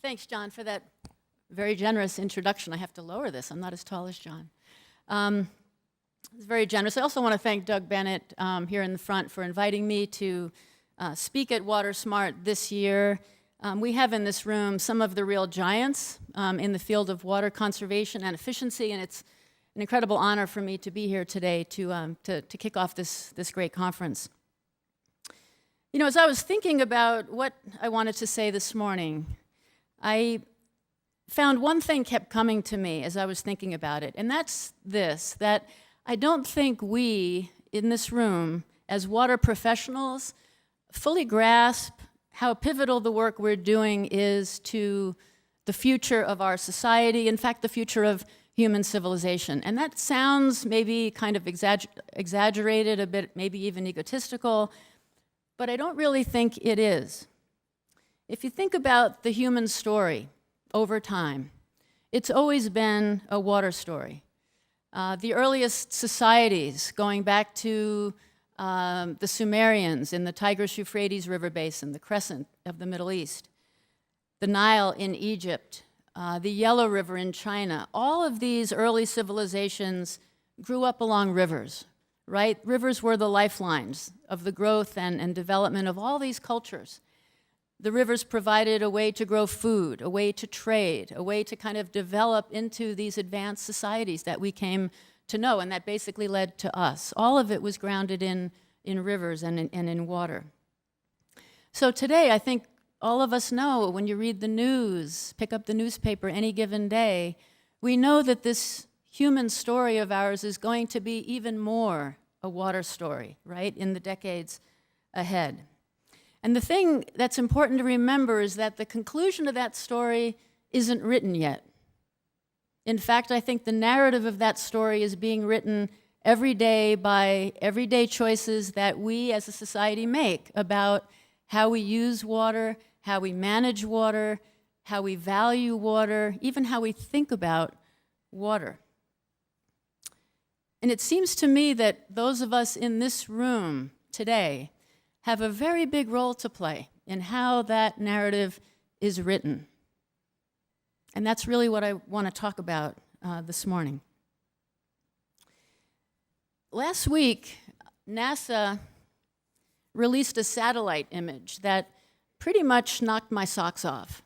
Thanks, John, for that very generous introduction. I have to lower this. I'm not as tall as John. It's very generous. I also want to thank Doug Bennett here in the front for inviting me to speak at Water Smart this year. We have in this room some of the real giants in the field of water conservation and efficiency, and it's an incredible honor for me to be here today to kick off this great conference. You know, as I was thinking about what I wanted to say this morning, I found one thing kept coming to me as I was thinking about it, and that's this, that I don't think we in this room, as water professionals, fully grasp how pivotal the work we're doing is to the future of our society, in fact, the future of human civilization. And that sounds maybe kind of exaggerated, a bit, maybe even egotistical, but I don't really think it is. If you think about the human story over time, it's always been a water story. The earliest societies, going back to the Sumerians in the Tigris-Euphrates River Basin, the crescent of the Middle East, the Nile in Egypt, the Yellow River in China, all of these early civilizations grew up along rivers, right? Rivers were the lifelines of the growth and development of all these cultures. The rivers provided a way to grow food, a way to trade, a way to kind of develop into these advanced societies that we came to know, and that basically led to us. All of it was grounded in rivers and in water. So today, I think all of us know, when you read the news, pick up the newspaper any given day, we know that this human story of ours is going to be even more a water story, right, in the decades ahead. And the thing that's important to remember is that the conclusion of that story isn't written yet. In fact, I think the narrative of that story is being written every day by everyday choices that we as a society make about how we use water, how we manage water, how we value water, even how we think about water. And it seems to me that those of us in this room today have a very big role to play in how that narrative is written. And that's really what I want to talk about this morning. Last week, NASA released a satellite image that pretty much knocked my socks off.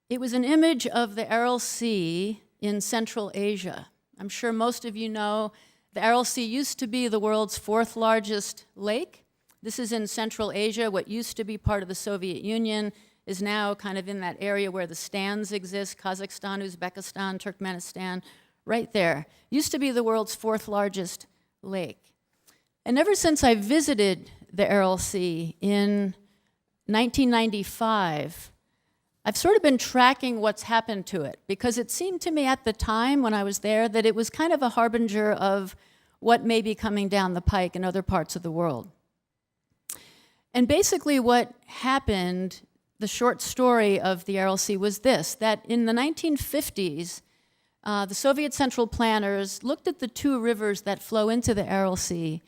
It was an image of the Aral Sea in Central Asia. I'm sure most of you know the Aral Sea used to be the world's fourth largest lake. This is in Central Asia. What used to be part of the Soviet Union is now kind of in that area where the stands exist, Kazakhstan, Uzbekistan, Turkmenistan, right there. Used to be the world's fourth largest lake. And ever since I visited the Aral Sea in 1995, I've sort of been tracking what's happened to it, because it seemed to me at the time when I was there that it was kind of a harbinger of what may be coming down the pike in other parts of the world. And basically what happened, the short story of the Aral Sea was this, that in the 1950s, the Soviet central planners looked at the two rivers that flow into the Aral Sea,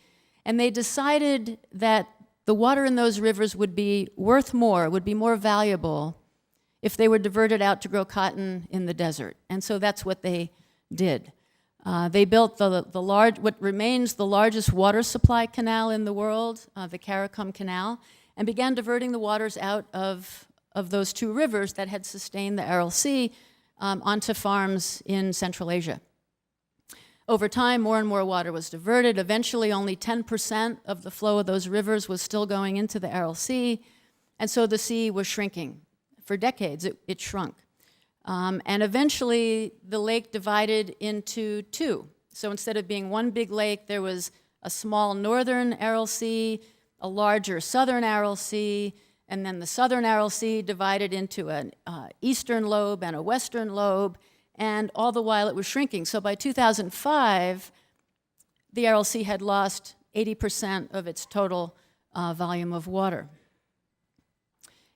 and they decided that the water in those rivers would be worth more, would be more valuable if they were diverted out to grow cotton in the desert. And so that's what they did. They built what remains the largest water supply canal in the world, the Karakum Canal, and began diverting the waters out of those two rivers that had sustained the Aral Sea onto farms in Central Asia. Over time, more and more water was diverted. Eventually, only 10% of the flow of those rivers was still going into the Aral Sea, and so the sea was shrinking. For decades, it shrunk. And eventually, the lake divided into two. So instead of being one big lake, there was a small northern Aral Sea, a larger southern Aral Sea, and then the southern Aral Sea divided into an eastern lobe and a western lobe, and all the while it was shrinking. So by 2005, the Aral Sea had lost 80% of its total volume of water.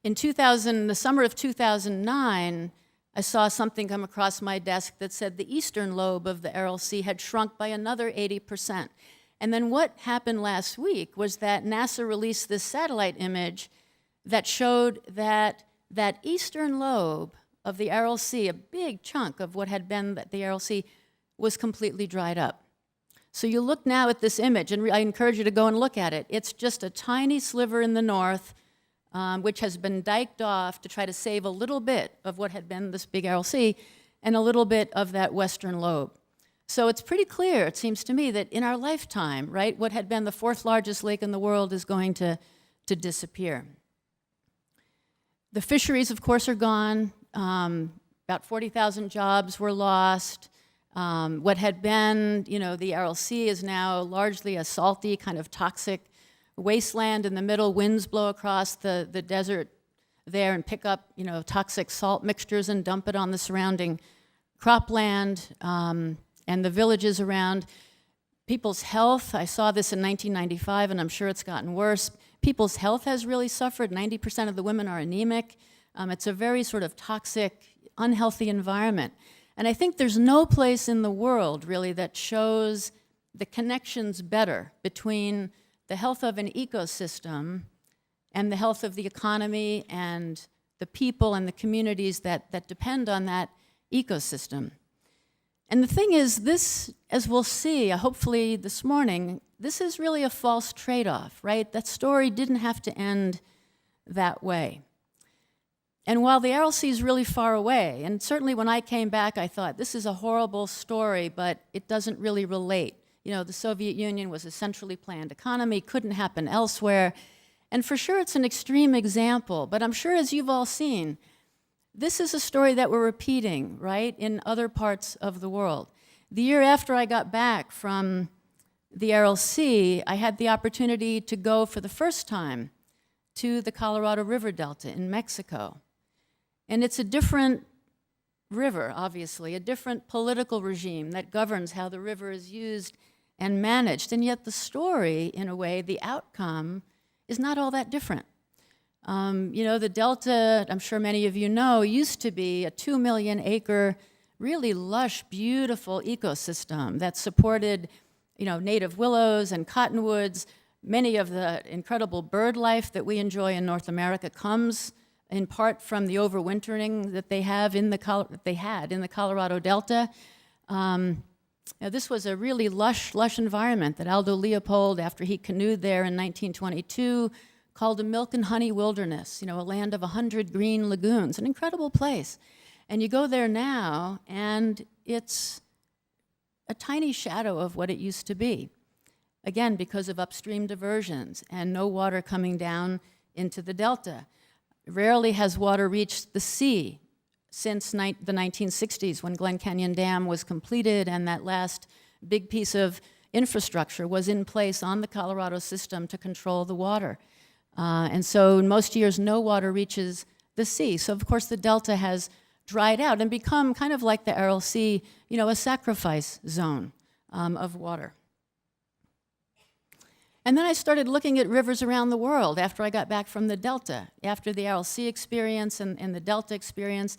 In the summer of 2009, I saw something come across my desk that said the eastern lobe of the Aral Sea had shrunk by another 80%. And then what happened last week was that NASA released this satellite image that showed that that eastern lobe of the Aral Sea, a big chunk of what had been the Aral Sea, was completely dried up. So you look now at this image, and I encourage you to go and look at it. It's just a tiny sliver in the north, which has been diked off to try to save a little bit of what had been this big Aral Sea, and a little bit of that western lobe. So it's pretty clear, it seems to me, that in our lifetime, right, what had been the fourth largest lake in the world is going to disappear. The fisheries, of course, are gone. About 40,000 jobs were lost. What had been, the Aral Sea is now largely a salty, kind of toxic wasteland in the middle. Winds blow across the desert there and pick up, toxic salt mixtures and dump it on the surrounding cropland and the villages around. People's health, I saw this in 1995, and I'm sure it's gotten worse. People's health has really suffered. 90% of the women are anemic. It's a very sort of toxic, unhealthy environment. And I think there's no place in the world, really, that shows the connections better between the health of an ecosystem and the health of the economy and the people and the communities that depend on that ecosystem. And the thing is, this, as we'll see, hopefully this morning, this is really a false trade-off, right? That story didn't have to end that way. And while the Aral Sea is really far away, and certainly when I came back, I thought, this is a horrible story, but it doesn't really relate. The Soviet Union was a centrally planned economy, couldn't happen elsewhere. And for sure, it's an extreme example, but I'm sure, as you've all seen, this is a story that we're repeating, right, in other parts of the world. The year after I got back from the Aral Sea, I had the opportunity to go for the first time to the Colorado River Delta in Mexico. And it's a different river, obviously, a different political regime that governs how the river is used and managed. And yet the story, in a way, the outcome, is not all that different. The Delta, I'm sure many of you know, used to be a 2 million acre, really lush, beautiful ecosystem that supported, native willows and cottonwoods. Many of the incredible bird life that we enjoy in North America comes in part from the overwintering that they had in the Colorado Delta. This was a really lush environment that Aldo Leopold, after he canoed there in 1922, called a milk and honey wilderness, a land of 100 green lagoons, an incredible place. And you go there now, and it's a tiny shadow of what it used to be. Again, because of upstream diversions and no water coming down into the delta. Rarely has water reached the sea since the 1960s, when Glen Canyon Dam was completed and that last big piece of infrastructure was in place on the Colorado system to control the water. And so in most years, no water reaches the sea. So of course the delta has dried out and become kind of like the Aral Sea, a sacrifice zone of water. And then I started looking at rivers around the world after I got back from the Delta, after the Aral Sea experience and the Delta experience.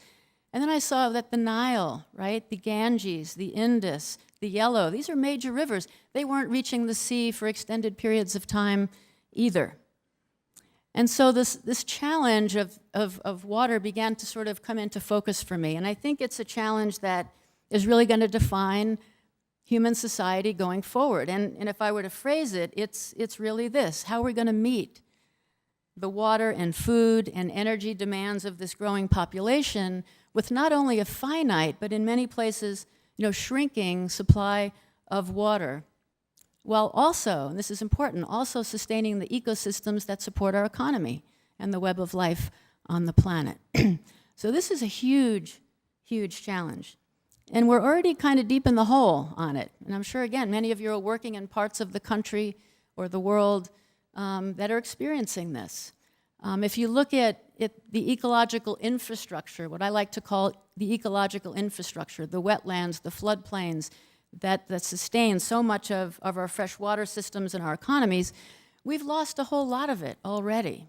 And then I saw that the Nile, right, the Ganges, the Indus, the Yellow, these are major rivers. They weren't reaching the sea for extended periods of time either. And so this challenge of water began to sort of come into focus for me. And I think it's a challenge that is really going to define human society going forward. And if I were to phrase it, it's really this: how are we going to meet the water and food and energy demands of this growing population with not only a finite, but in many places, shrinking supply of water, while also, and this is important, also sustaining the ecosystems that support our economy and the web of life on the planet. So this is a huge, huge challenge. And we're already kind of deep in the hole on it. And I'm sure, again, many of you are working in parts of the country or the world that are experiencing this. If you look at the ecological infrastructure, what I like to call the ecological infrastructure, the wetlands, the floodplains that sustain so much of our freshwater systems and our economies, we've lost a whole lot of it already,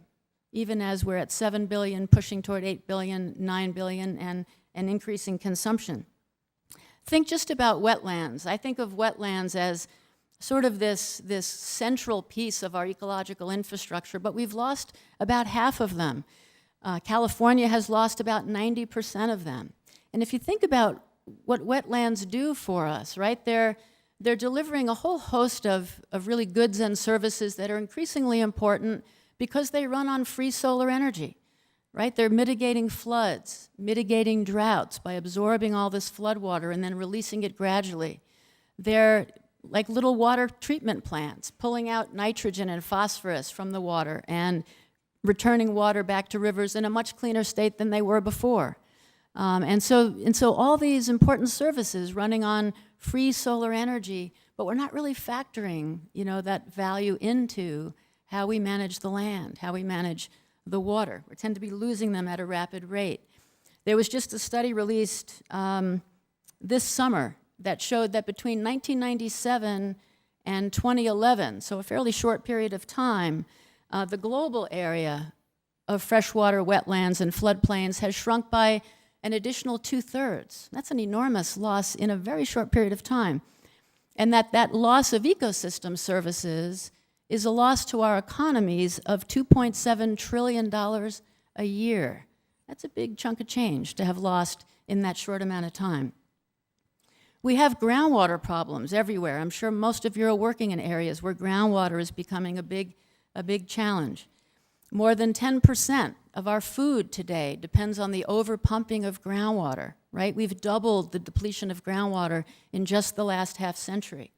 even as we're at 7 billion, pushing toward 8 billion, 9 billion, and increasing consumption. Think just about wetlands. I think of wetlands as sort of this central piece of our ecological infrastructure, but we've lost about half of them. California has lost about 90% of them. And if you think about what wetlands do for us, right, they're delivering a whole host of really goods and services that are increasingly important because they run on free solar energy, right? They're mitigating floods, mitigating droughts by absorbing all this flood water and then releasing it gradually. They're like little water treatment plants, pulling out nitrogen and phosphorus from the water and returning water back to rivers in a much cleaner state than they were before. And so all these important services running on free solar energy, but we're not really factoring, that value into how we manage the land, how we manage the water. We tend to be losing them at a rapid rate. There was just a study released this summer that showed that between 1997 and 2011, so a fairly short period of time, the global area of freshwater wetlands and floodplains has shrunk by an additional 2/3. That's an enormous loss in a very short period of time. And that loss of ecosystem services is a loss to our economies of $2.7 trillion a year. That's a big chunk of change to have lost in that short amount of time. We have groundwater problems everywhere. I'm sure most of you are working in areas where groundwater is becoming a big challenge. More than 10% of our food today depends on the overpumping of groundwater, right? We've doubled the depletion of groundwater in just the last half century.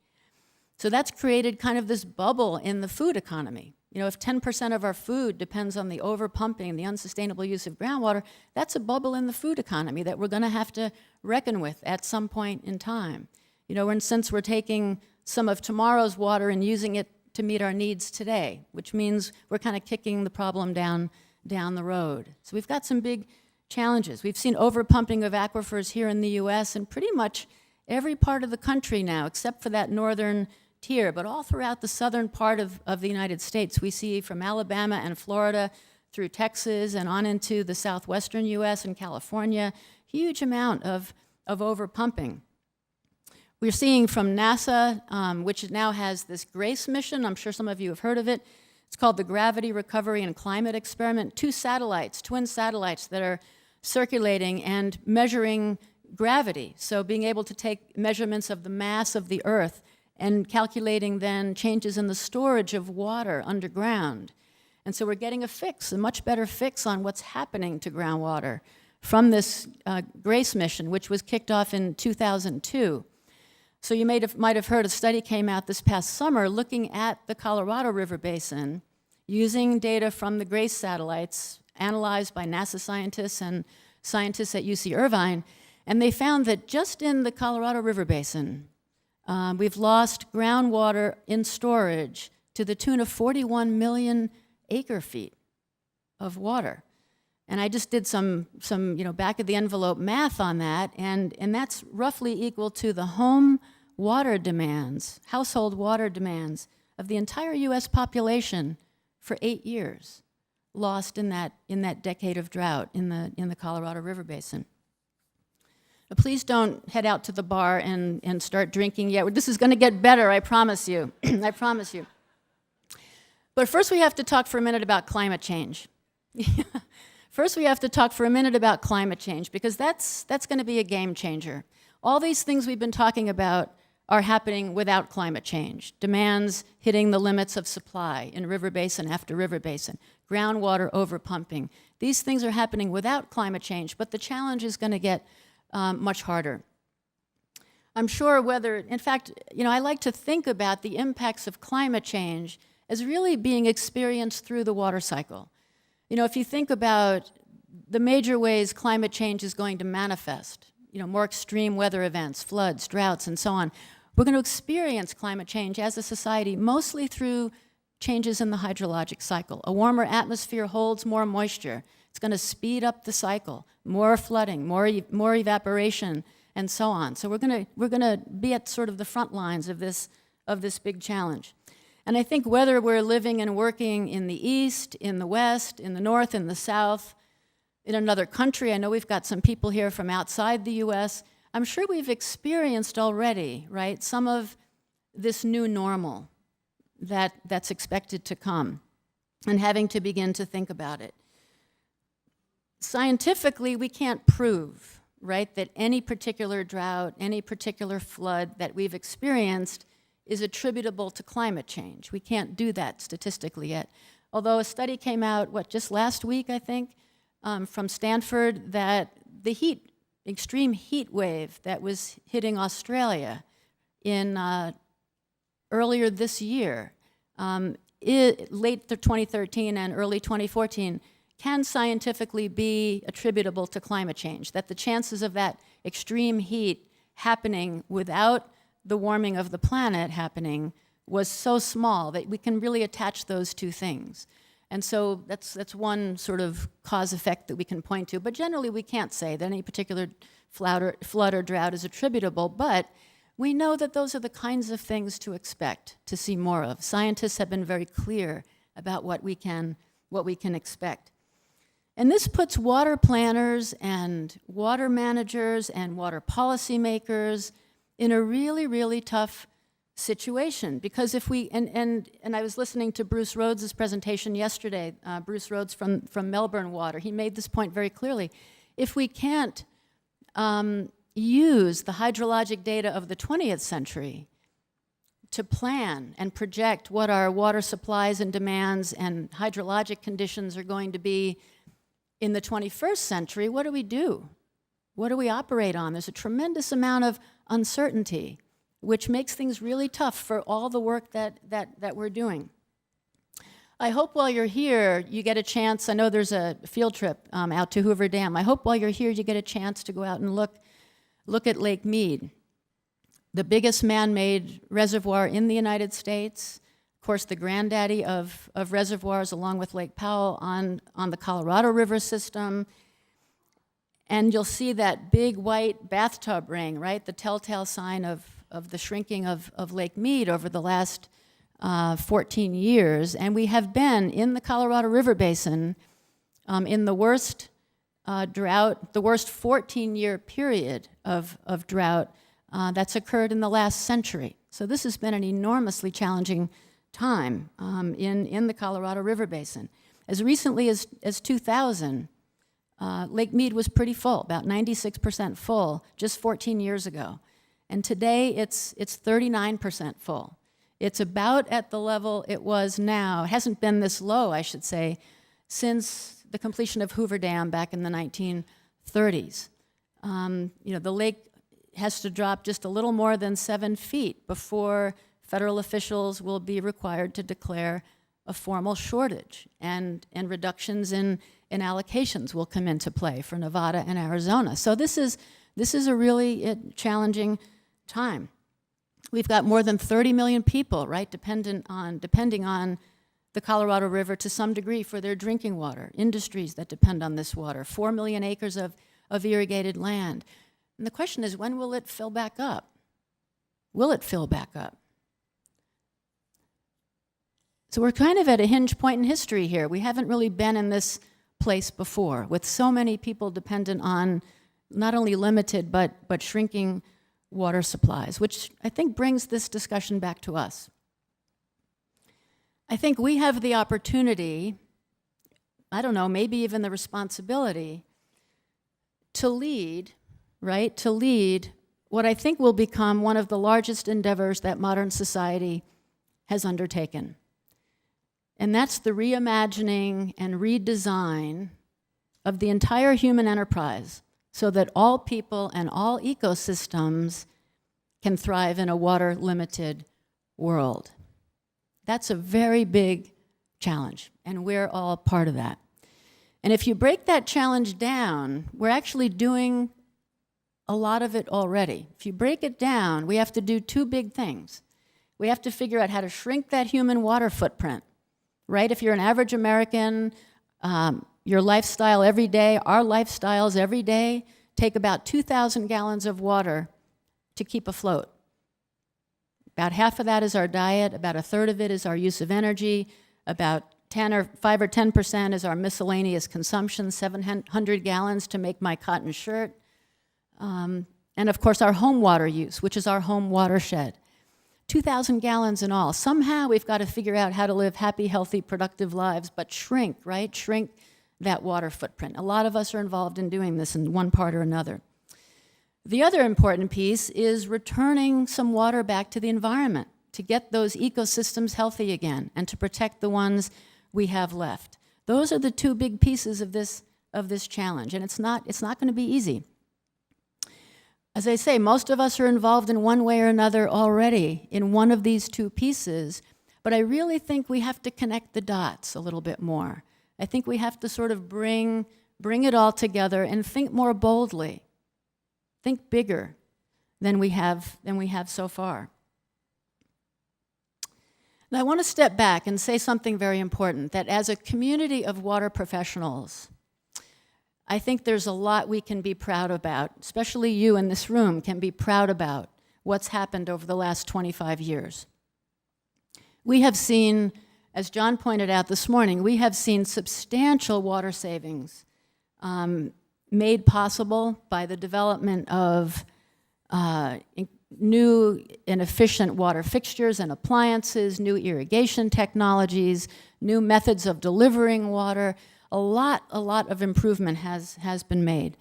So that's created kind of this bubble in the food economy. If 10% of our food depends on the overpumping, the unsustainable use of groundwater, that's a bubble in the food economy that we're going to have to reckon with at some point in time. And since we're taking some of tomorrow's water and using it to meet our needs today, which means we're kind of kicking the problem down the road. So we've got some big challenges. We've seen overpumping of aquifers here in the US and pretty much every part of the country now, except for that northern tier, but all throughout the southern part of the United States. We see from Alabama and Florida through Texas and on into the southwestern US and California, huge amount of overpumping. We're seeing from NASA, which now has this GRACE mission. I'm sure some of you have heard of it. It's called the Gravity Recovery and Climate Experiment. Twin satellites that are circulating and measuring gravity. So being able to take measurements of the mass of the Earth and calculating then changes in the storage of water underground. And so we're getting a much better fix on what's happening to groundwater from this GRACE mission, which was kicked off in 2002. So you might have heard a study came out this past summer looking at the Colorado River Basin using data from the GRACE satellites analyzed by NASA scientists and scientists at UC Irvine, and they found that just in the Colorado River Basin, we've lost groundwater in storage to the tune of 41 million acre-feet of water. And I just did some back-of-the-envelope math on that, and that's roughly equal to the household water demands of the entire U.S. population for 8 years, lost in that decade of drought in the Colorado River Basin. But please don't head out to the bar and start drinking yet. This is going to get better, I promise you. I promise you. But first we have to talk for a minute about climate change. First we have to talk for a minute about climate change, because that's going to be a game changer. All these things we've been talking about are happening without climate change. Demands hitting the limits of supply in river basin after river basin, groundwater overpumping. These things are happening without climate change, but the challenge is going to get much harder. I'm sure in fact, I like to think about the impacts of climate change as really being experienced through the water cycle. If you think about the major ways climate change is going to manifest, more extreme weather events, floods, droughts, and so on, we're going to experience climate change as a society mostly through changes in the hydrologic cycle. A warmer atmosphere holds more moisture. It's going to speed up the cycle, more flooding, more evaporation, and so on. So we're going to be at sort of the front lines of this big challenge. And I think whether we're living and working in the East, in the West, in the North, in the South, in another country, I know we've got some people here from outside the US, I'm sure we've experienced already, right, some of this new normal that's expected to come and having to begin to think about it. Scientifically, we can't prove, right, that any particular drought, any particular flood that we've experienced is attributable to climate change. We can't do that statistically yet. Although a study came out, just last week, I think, from Stanford, that the extreme heat wave that was hitting Australia in earlier this year, late 2013 and early 2014, can scientifically be attributable to climate change, that the chances of that extreme heat happening without the warming of the planet happening was so small that we can really attach those two things. And so that's one sort of cause effect that we can point to. But generally, we can't say that any particular flood or drought is attributable, but we know that those are the kinds of things to expect to see more of. Scientists have been very clear about what we can expect. And this puts water planners and water managers and water policymakers in a really, really tough situation, because if we, and I was listening to Bruce Rhodes' presentation yesterday, Bruce Rhodes from Melbourne Water, he made this point very clearly. If we can't use the hydrologic data of the 20th century to plan and project what our water supplies and demands and hydrologic conditions are going to be in the 21st century, what do we do? What do we operate on? There's a tremendous amount of uncertainty, which makes things really tough for all the work that we're doing. I hope while you're here, you get a chance. I know there's a field trip out to Hoover Dam. I hope while you're here, you get a chance to go out and look at Lake Mead, the biggest man-made reservoir in the United States. Of course, the granddaddy of reservoirs, along with Lake Powell on the Colorado River system. And you'll see that big white bathtub ring, right? The telltale sign of the shrinking of Lake Mead over the last 14 years. And we have been in the Colorado River Basin in the worst drought, the worst 14-year period of drought that's occurred in the last century. So this has been an enormously challenging time in the Colorado River Basin. As recently as 2000, Lake Mead was pretty full, about 96% full, just 14 years ago. And today it's 39% full. It's about at the level it was now. It hasn't been this low, I should say, since the completion of Hoover Dam back in the 1930s. The lake has to drop just a little more than 7 feet before federal officials will be required to declare a formal shortage, and reductions in allocations will come into play for Nevada and Arizona. So this is a really challenging time. We've got more than 30 million people, right, depending on the Colorado River to some degree for their drinking water, industries that depend on this water, 4 million acres of irrigated land. And the question is, when will it fill back up? Will it fill back up? So we're kind of at a hinge point in history here. We haven't really been in this place before, with so many people dependent on not only limited but shrinking water supplies, which I think brings this discussion back to us. I think we have the opportunity, I don't know, maybe even the responsibility to lead, right? To lead what I think will become one of the largest endeavors that modern society has undertaken. And that's the reimagining and redesign of the entire human enterprise so that all people and all ecosystems can thrive in a water-limited world. That's a very big challenge, and we're all part of that. And if you break that challenge down, we're actually doing a lot of it already. If you break it down, we have to do 2 big things. We have to figure out how to shrink that human water footprint, right? If you're an average American, your lifestyle every day, our lifestyles every day, take about 2,000 gallons of water to keep afloat. About half of that is our diet, about 1/3 of it is our use of energy, about 5 or 10% is our miscellaneous consumption, 700 gallons to make my cotton shirt, and of course our home water use, which is our home watershed. 2,000 gallons in all. Somehow we've got to figure out how to live happy, healthy, productive lives, but shrink, right? Shrink that water footprint. A lot of us are involved in doing this in one part or another. The other important piece is returning some water back to the environment to get those ecosystems healthy again and to protect the ones we have left. Those are the two big pieces of this challenge, and it's not going to be easy. As I say, most of us are involved in one way or another already in one of these two pieces, but I really think we have to connect the dots a little bit more. I think we have to sort of bring it all together and think more boldly, think bigger than we have so far. Now, I want to step back and say something very important, that as a community of water professionals, I think there's a lot we can be proud about, especially you in this room can be proud about what's happened over the last 25 years. We have seen, as John pointed out this morning, we have seen substantial water savings made possible by the development of new and efficient water fixtures and appliances, new irrigation technologies, new methods of delivering water. A lot of improvement has been made.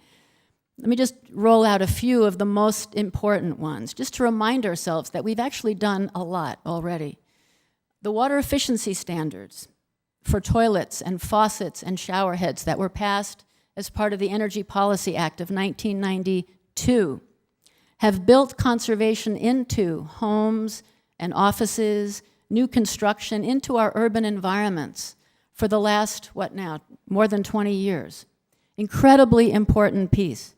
Let me just roll out a few of the most important ones, just to remind ourselves that we've actually done a lot already. The water efficiency standards for toilets and faucets and shower heads that were passed as part of the Energy Policy Act of 1992 have built conservation into homes and offices, new construction, into our urban environments for the last, more than 20 years. Incredibly important piece.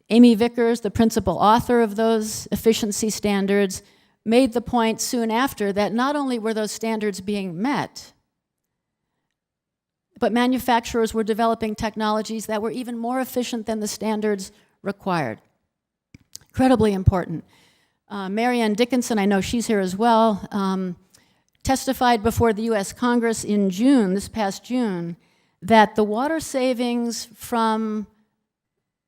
Amy Vickers, the principal author of those efficiency standards, made the point soon after that not only were those standards being met, but manufacturers were developing technologies that were even more efficient than the standards required. Incredibly important. Marianne Dickinson, I know she's here as well, testified before the US Congress in June, this past June, that the water savings from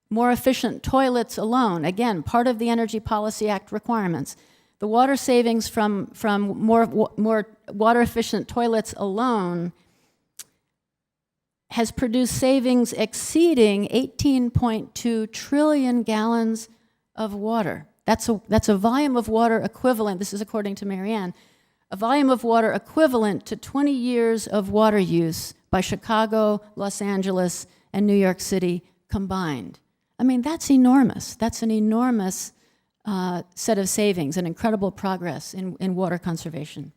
more efficient toilets alone, again, part of the Energy Policy Act requirements, the water savings from more water efficient toilets alone has produced savings exceeding 18.2 trillion gallons of water. That's a volume of water equivalent, this is according to Marianne, a volume of water equivalent to 20 years of water use by Chicago, Los Angeles, and New York City combined. I mean, that's enormous. That's an enormous set of savings and incredible progress in water conservation.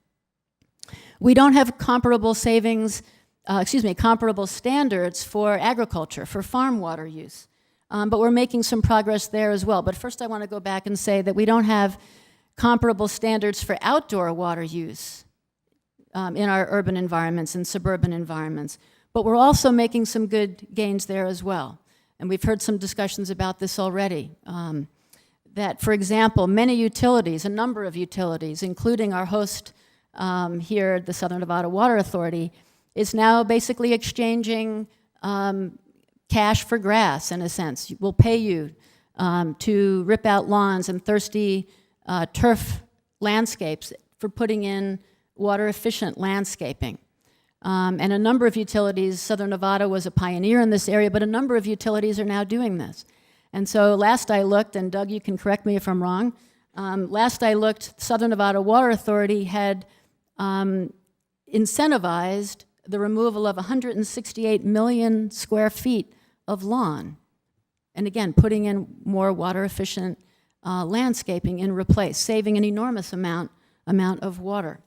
We don't have comparable comparable standards for agriculture, for farm water use. But we're making some progress there as well. But first I want to go back and say that we don't have comparable standards for outdoor water use in our urban environments and suburban environments. But we're also making some good gains there as well. And we've heard some discussions about this already. That, for example, many utilities, a number of utilities, including our host here, the Southern Nevada Water Authority, is now basically exchanging cash for grass, in a sense. We'll pay you to rip out lawns and thirsty turf landscapes for putting in water-efficient landscaping. And a number of utilities, Southern Nevada was a pioneer in this area, but a number of utilities are now doing this. And so last I looked, and Doug, you can correct me if I'm wrong, last I looked, Southern Nevada Water Authority had incentivized the removal of 168 million square feet of lawn. And again, putting in more water-efficient landscaping in replace, saving an enormous amount of water.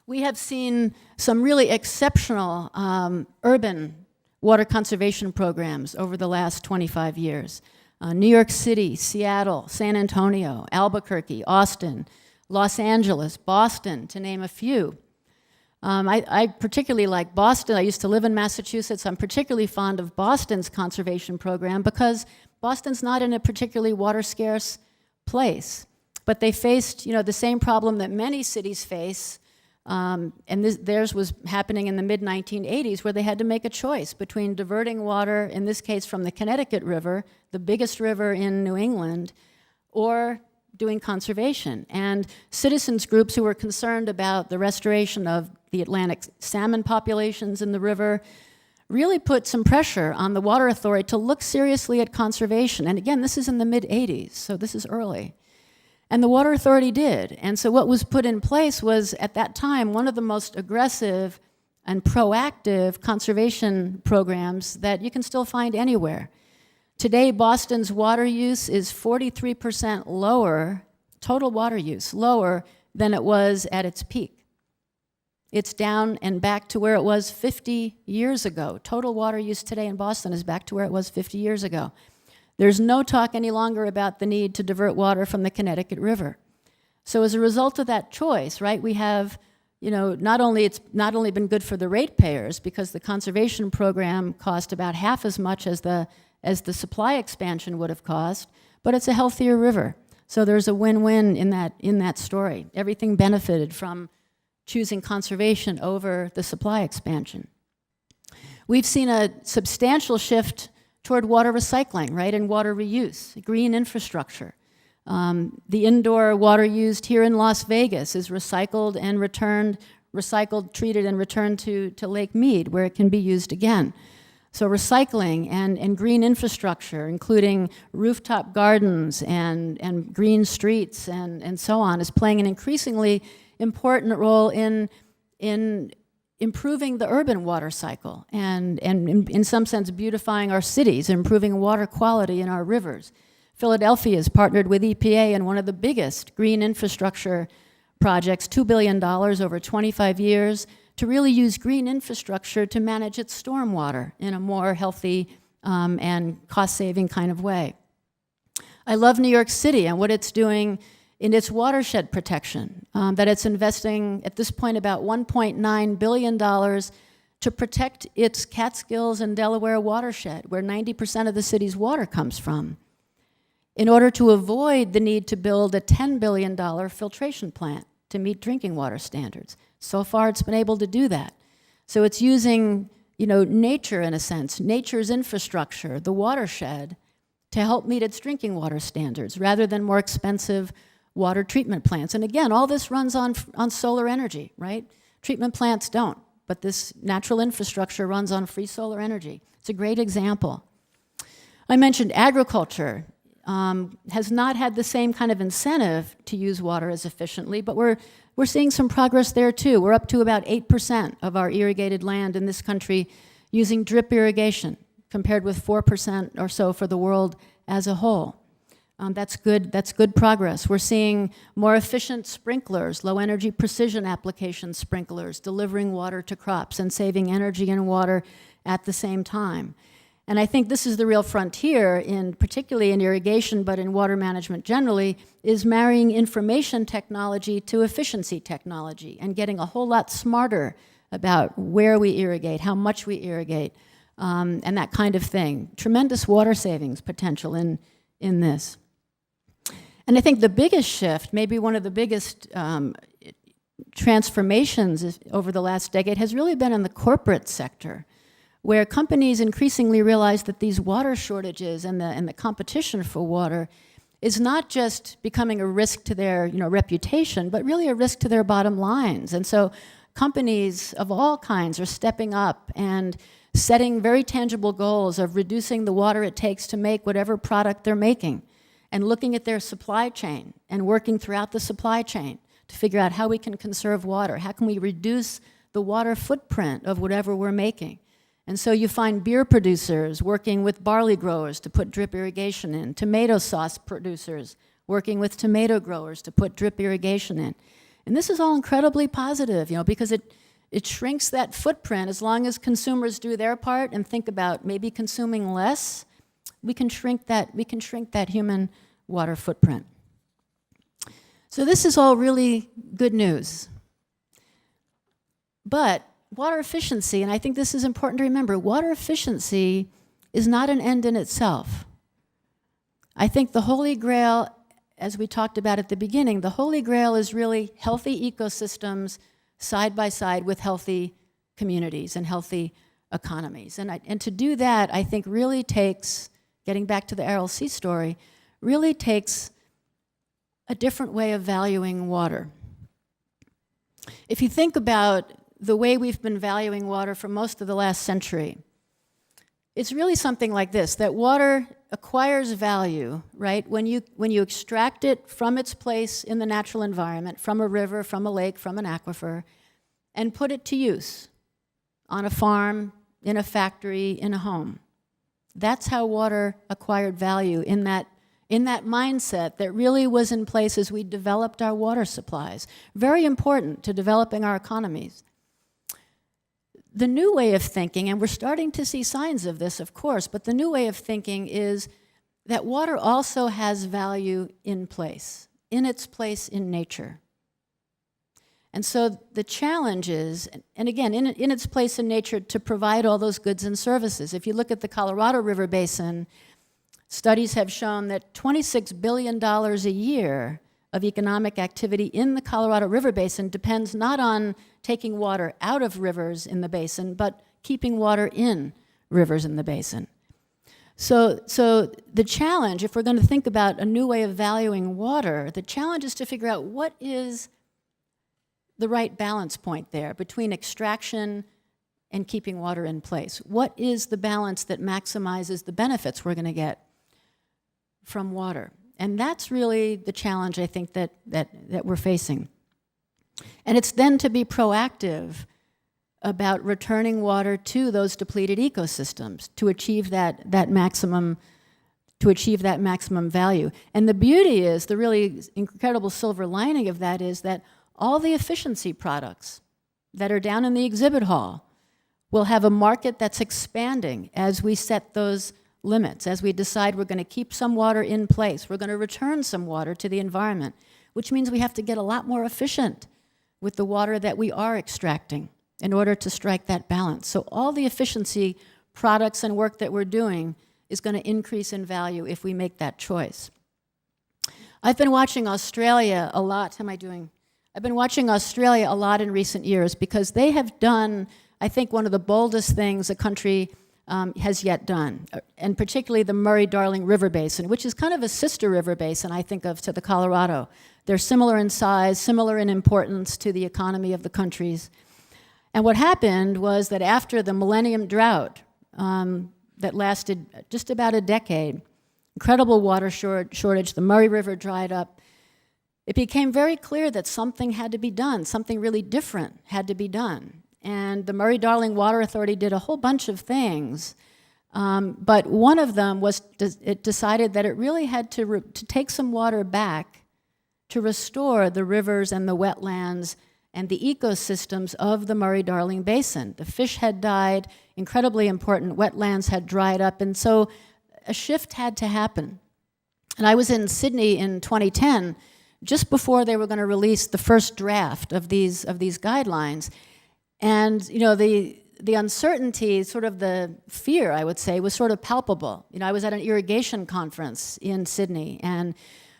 We have seen some really exceptional urban water conservation programs over the last 25 years. New York City, Seattle, San Antonio, Albuquerque, Austin, Los Angeles, Boston, to name a few. I particularly like Boston. I used to live in Massachusetts. I'm particularly fond of Boston's conservation program because Boston's not in a particularly water-scarce place. But they faced, the same problem that many cities face. Theirs was happening in the mid-1980s, where they had to make a choice between diverting water, in this case from the Connecticut River, the biggest river in New England, or doing conservation. And citizens groups who were concerned about the restoration of the Atlantic salmon populations in the river really put some pressure on the Water Authority to look seriously at conservation. And again, this is in the mid-'80s, so this is early. And the Water Authority did. And so what was put in place was, at that time, one of the most aggressive and proactive conservation programs that you can still find anywhere. Today, Boston's water use is 43% lower, total water use, lower than it was at its peak. It's down and back to where it was 50 years ago. Total water use today in Boston is back to where it was 50 years ago. There's no talk any longer about the need to divert water from the Connecticut River. So as a result of that choice, right, we have, it's not only been good for the ratepayers because the conservation program cost about half as much as the supply expansion would have cost, but it's a healthier river. So there's a win-win in that story. Everything benefited from choosing conservation over the supply expansion. We've seen a substantial shift toward water recycling, right, and water reuse, green infrastructure. The indoor water used here in Las Vegas is recycled, treated, and returned to Lake Mead, where it can be used again. So recycling and green infrastructure, including rooftop gardens and green streets and so on, is playing an increasingly important role in improving the urban water cycle and in some sense beautifying our cities, improving water quality in our rivers. Philadelphia has partnered with EPA in one of the biggest green infrastructure projects, $2 billion over 25 years, to really use green infrastructure to manage its stormwater in a more healthy and cost-saving kind of way. I love New York City and what it's doing in its watershed protection, that it's investing at this point about $1.9 billion to protect its Catskills and Delaware watershed, where 90% of the city's water comes from, in order to avoid the need to build a $10 billion filtration plant to meet drinking water standards. So far, it's been able to do that. So it's using, nature in a sense, nature's infrastructure, the watershed, to help meet its drinking water standards, rather than more expensive water treatment plants. And again, all this runs on solar energy, right? Treatment plants don't, but this natural infrastructure runs on free solar energy. It's a great example. I mentioned agriculture has not had the same kind of incentive to use water as efficiently, but we're seeing some progress there too. We're up to about 8% of our irrigated land in this country using drip irrigation, compared with 4% or so for the world as a whole. That's good progress. We're seeing more efficient sprinklers, low-energy precision application sprinklers, delivering water to crops and saving energy and water at the same time. And I think this is the real frontier, particularly in irrigation, but in water management generally, is marrying information technology to efficiency technology and getting a whole lot smarter about where we irrigate, how much we irrigate, and that kind of thing. Tremendous water savings potential in this. And I think the biggest shift, maybe one of the biggest transformations over the last decade, has really been in the corporate sector, where companies increasingly realize that these water shortages and the competition for water is not just becoming a risk to their reputation, but really a risk to their bottom lines. And so companies of all kinds are stepping up and setting very tangible goals of reducing the water it takes to make whatever product they're making, and looking at their supply chain and working throughout the supply chain to figure out how we can conserve water, how can we reduce the water footprint of whatever we're making. And so you find beer producers working with barley growers to put drip irrigation in, tomato sauce producers working with tomato growers to put drip irrigation in. And this is all incredibly positive, because it shrinks that footprint. As long as consumers do their part and think about maybe consuming less, we can shrink that human water footprint. So this is all really good news. But water efficiency, and I think this is important to remember, water efficiency is not an end in itself. I think the Holy Grail, as we talked about at the beginning, the Holy Grail is really healthy ecosystems side by side with healthy communities and healthy economies. And to do that, I think really takes, getting back to the RLC story, really takes a different way of valuing water. If you think about the way we've been valuing water for most of the last century, it's really something like this, that water acquires value, right, when you extract it from its place in the natural environment, from a river, from a lake, from an aquifer, and put it to use on a farm, in a factory, in a home. That's how water acquired value in that mindset that really was in place as we developed our water supplies. Very important to developing our economies. The new way of thinking, and we're starting to see signs of this, of course, but the new way of thinking is that water also has value in place, in its place in nature. And so the challenge is, and again, in its place in nature, to provide all those goods and services. If you look at the Colorado River Basin, studies have shown that $26 billion a year of economic activity in the Colorado River Basin depends not on taking water out of rivers in the basin, but keeping water in rivers in the basin. So the challenge, if we're going to think about a new way of valuing water, the challenge is to figure out what is the right balance point there between extraction and keeping water in place. What is the balance that maximizes the benefits we're going to get from water? And that's really the challenge, I think, that we're facing. And it's then to be proactive about returning water to those depleted ecosystems to achieve that maximum value. And the beauty is, the really incredible silver lining of that is that all the efficiency products that are down in the exhibit hall will have a market that's expanding as we set those limits, as we decide we're going to keep some water in place, we're going to return some water to the environment, which means we have to get a lot more efficient with the water that we are extracting in order to strike that balance. So all the efficiency products and work that we're doing is going to increase in value if we make that choice. I've been watching Australia a lot. How am I doing? I've been watching Australia a lot in recent years because they have done, I think, one of the boldest things a country has yet done, and particularly the Murray-Darling River Basin, which is kind of a sister river basin, I think of, to the Colorado. They're similar in size, similar in importance to the economy of the countries. And what happened was that after the millennium drought that lasted just about a decade, incredible water shortage, the Murray River dried up, it became very clear that something had to be done, something really different had to be done. And the Murray-Darling Water Authority did a whole bunch of things, but one of them was it decided that it really had to take some water back to restore the rivers and the wetlands and the ecosystems of the Murray-Darling Basin. The fish had died, incredibly important wetlands had dried up, and so a shift had to happen. And I was in Sydney in 2010, just before they were going to release the first draft of these guidelines. And you know, the uncertainty, sort of the fear, I would say, was sort of palpable. You know, I was at an irrigation conference in Sydney, and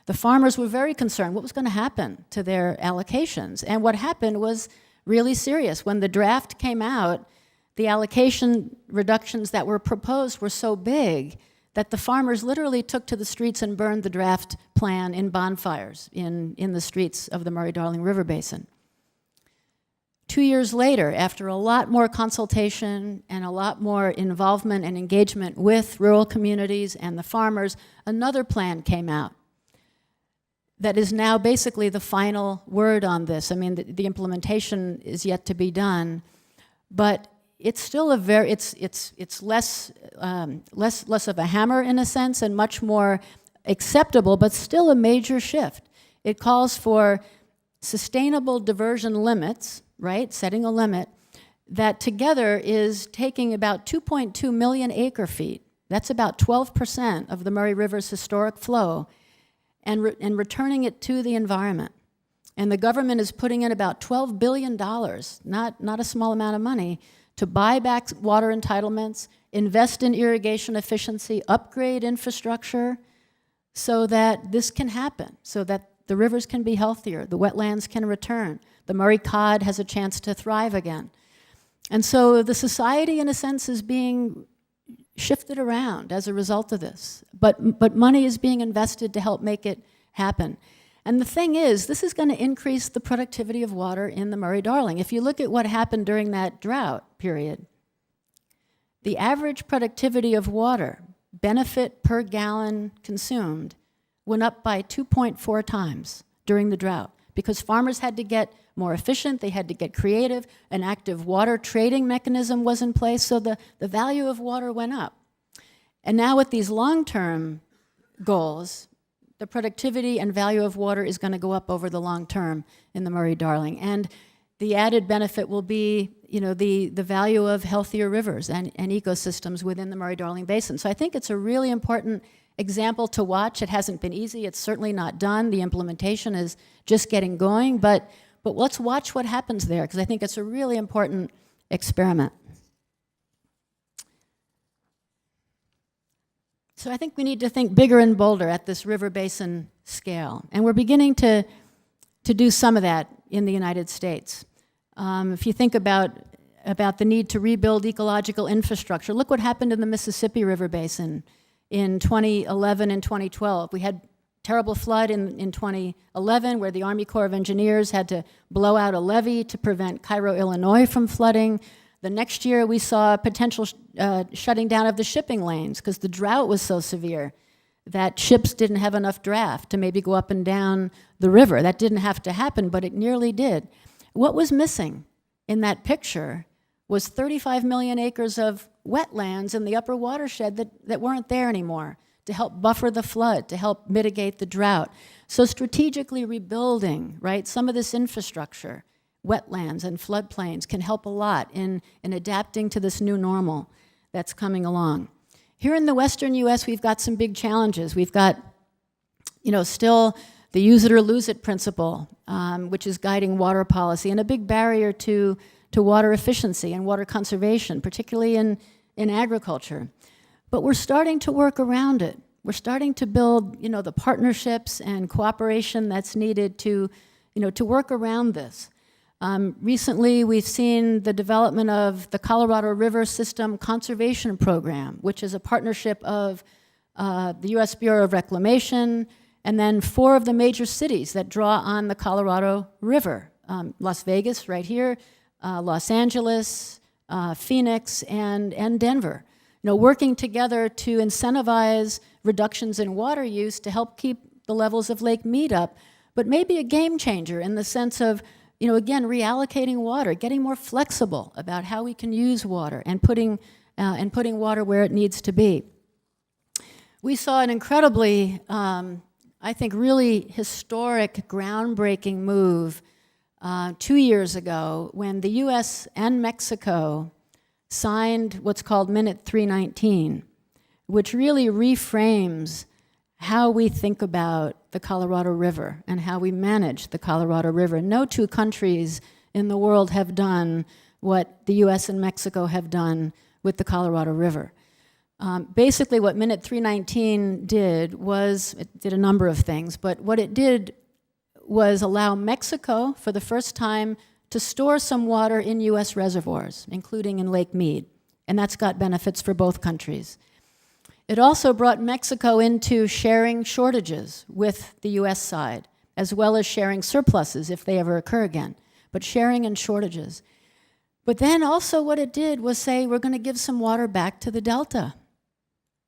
the farmers were very concerned what was going to happen to their allocations. And what happened was really serious. When the draft came out, the allocation reductions that were proposed were so big that the farmers literally took to the streets and burned the draft plan in bonfires in the streets of the Murray-Darling River Basin. 2 years later, after a lot more consultation and a lot more involvement and engagement with rural communities and the farmers, another plan came out that is now basically the final word on this. I mean, the implementation is yet to be done, but it's still it's less of a hammer in a sense and much more acceptable, but still a major shift. It calls for sustainable diversion limits, right, setting a limit, that together is taking about 2.2 million acre feet. That's about 12% of the Murray River's historic flow, and returning it to the environment. And the government is putting in about $12 billion, not a small amount of money, to buy back water entitlements, invest in irrigation efficiency, upgrade infrastructure, so that this can happen, so that the rivers can be healthier, the wetlands can return, the Murray cod has a chance to thrive again. And so the society, in a sense, is being shifted around as a result of this. But money is being invested to help make it happen. And the thing is, this is going to increase the productivity of water in the Murray-Darling. If you look at what happened during that drought period, the average productivity of water, benefit per gallon consumed, went up by 2.4 times during the drought because farmers had to get more efficient, they had to get creative, an active water trading mechanism was in place, so the value of water went up. And now with these long-term goals, the productivity and value of water is going to go up over the long term in the Murray-Darling. And the added benefit will be, the value of healthier rivers and ecosystems within the Murray-Darling Basin. So I think it's a really important example to watch. It hasn't been easy. It's certainly not done. The implementation is just getting going. But let's watch what happens there, because I think it's a really important experiment. So I think we need to think bigger and bolder at this river basin scale. And we're beginning to do some of that in the United States. If you think about the need to rebuild ecological infrastructure, look what happened in the Mississippi River Basin in 2011 and 2012. We had terrible flood in 2011 where the Army Corps of Engineers had to blow out a levee to prevent Cairo, Illinois from flooding. The next year we saw a potential shutting down of the shipping lanes because the drought was so severe that ships didn't have enough draft to maybe go up and down the river. That didn't have to happen, but it nearly did. What was missing in that picture was 35 million acres of wetlands in the upper watershed that weren't there anymore to help buffer the flood, to help mitigate the drought. So strategically rebuilding, right, some of this infrastructure, wetlands and floodplains can help a lot in adapting to this new normal that's coming along. Here in the western US, we've got some big challenges. We've got, still the use it or lose it principle, which is guiding water policy, and a big barrier to water efficiency and water conservation, particularly in agriculture. But we're starting to work around it. We're starting to build, the partnerships and cooperation that's needed to work around this. Recently, we've seen the development of the Colorado River System Conservation Program, which is a partnership of the U.S. Bureau of Reclamation and then 4 of the major cities that draw on the Colorado River. Las Vegas, right here, Los Angeles, Phoenix, and Denver. Working together to incentivize reductions in water use to help keep the levels of Lake Mead up, but maybe a game changer in the sense of, again, reallocating water, getting more flexible about how we can use water and putting water where it needs to be. We saw an incredibly, I think, really historic, groundbreaking move 2 years ago when the US and Mexico signed what's called Minute 319, which really reframes how we think about the Colorado River and how we manage the Colorado River. No 2 countries in the world have done what the US and Mexico have done with the Colorado River. Basically what Minute 319 did was, it did a number of things, but what it did was allow Mexico, for the first time, to store some water in US reservoirs, including in Lake Mead, and that's got benefits for both countries. It also brought Mexico into sharing shortages with the US side, as well as sharing surpluses if they ever occur again, but sharing and shortages. But then also what it did was say, we're going to give some water back to the Delta,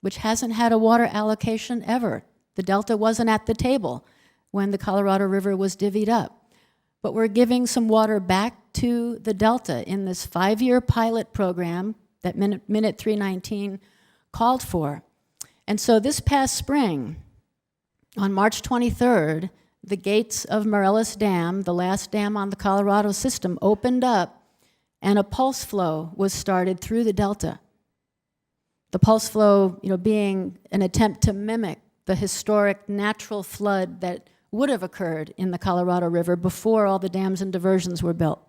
which hasn't had a water allocation ever. The Delta wasn't at the table when the Colorado River was divvied up. But we're giving some water back to the Delta in this 5-year pilot program that Minute 319 called for. And so this past spring, on March 23rd, the gates of Morelos Dam, the last dam on the Colorado system, opened up and a pulse flow was started through the Delta. The pulse flow, being an attempt to mimic the historic natural flood that would have occurred in the Colorado River before all the dams and diversions were built,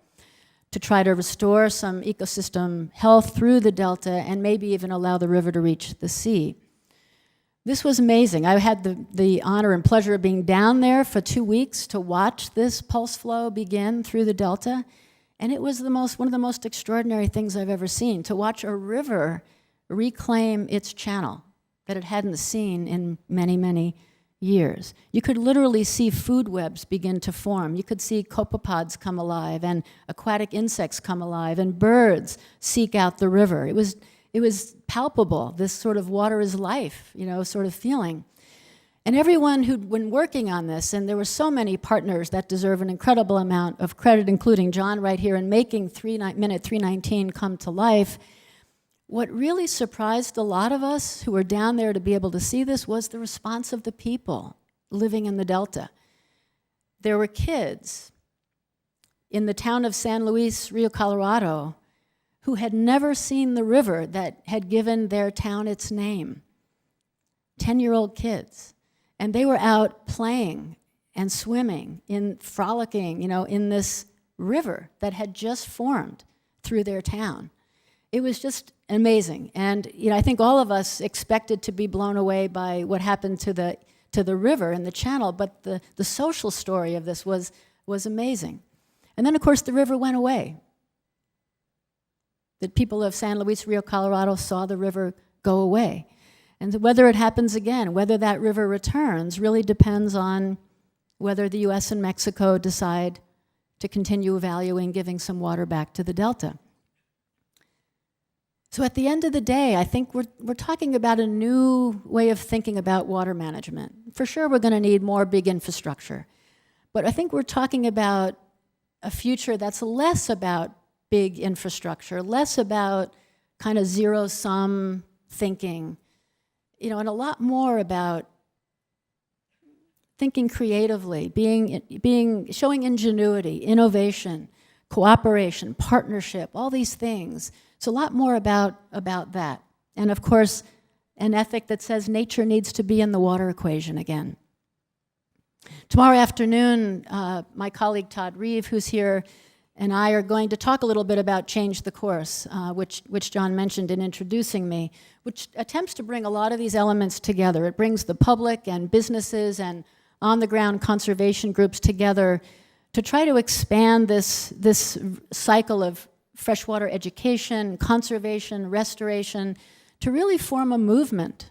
to try to restore some ecosystem health through the Delta and maybe even allow the river to reach the sea. This was amazing. I had the honor and pleasure of being down there for 2 weeks to watch this pulse flow begin through the Delta, and it was one of the most extraordinary things I've ever seen, to watch a river reclaim its channel that it hadn't seen in many, many years. You could literally see food webs begin to form. You could see copepods come alive and aquatic insects come alive and birds seek out the river. It was palpable, this sort of water is life, sort of feeling. And everyone who'd been working on this, and there were so many partners that deserve an incredible amount of credit, including John right here, in making Minute 319 come to life. What really surprised a lot of us who were down there to be able to see this was the response of the people living in the Delta. There were kids in the town of San Luis, Rio Colorado, who had never seen the river that had given their town its name. 10-year-old kids. And they were out playing and swimming, frolicking, in this river that had just formed through their town. It was just amazing. And I think all of us expected to be blown away by what happened to the river and the channel, but the social story of this was amazing. And then, of course, the river went away. The people of San Luis Rio Colorado saw the river go away. And whether it happens again, whether that river returns, really depends on whether the US and Mexico decide to continue valuing giving some water back to the Delta. So at the end of the day, I think we're talking about a new way of thinking about water management. For sure, we're going to need more big infrastructure. But I think we're talking about a future that's less about big infrastructure, less about kind of zero-sum thinking, and a lot more about thinking creatively, showing ingenuity, innovation, cooperation, partnership, all these things. It's a lot more about that. And of course, an ethic that says nature needs to be in the water equation again. Tomorrow afternoon, my colleague Todd Reeve, who's here, and I are going to talk a little bit about Change the Course, which John mentioned in introducing me, which attempts to bring a lot of these elements together. It brings the public and businesses and on-the-ground conservation groups together to try to expand this cycle of freshwater education, conservation, restoration, to really form a movement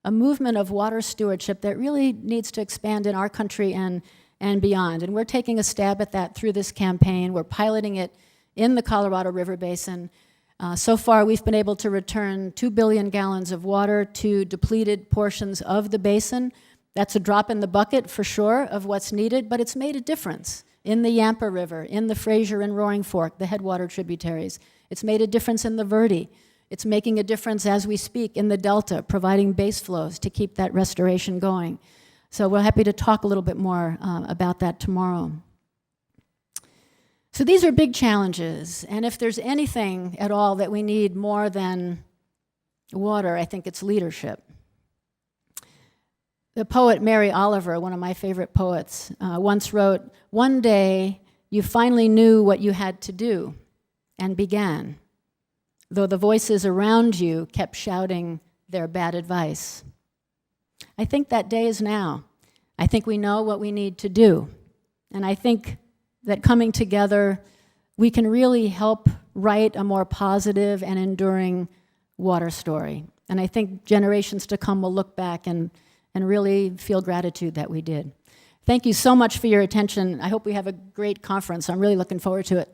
of water stewardship that really needs to expand in our country and beyond. And we're taking a stab at that through this campaign. We're piloting it in the Colorado River Basin. So far, we've been able to return 2 billion gallons of water to depleted portions of the basin. That's a drop in the bucket, for sure, of what's needed, but it's made a difference in the Yampa River, in the Fraser and Roaring Fork, the headwater tributaries. It's made a difference in the Verde. It's making a difference as we speak in the Delta, providing base flows to keep that restoration going. So we're happy to talk a little bit more about that tomorrow. So these are big challenges, and if there's anything at all that we need more than water, I think it's leadership. The poet Mary Oliver, one of my favorite poets, once wrote, "One day you finally knew what you had to do and began, though the voices around you kept shouting their bad advice." I think that day is now. I think we know what we need to do. And I think that coming together, we can really help write a more positive and enduring water story. And I think generations to come will look back and really feel gratitude that we did. Thank you so much for your attention. I hope we have a great conference. I'm really looking forward to it.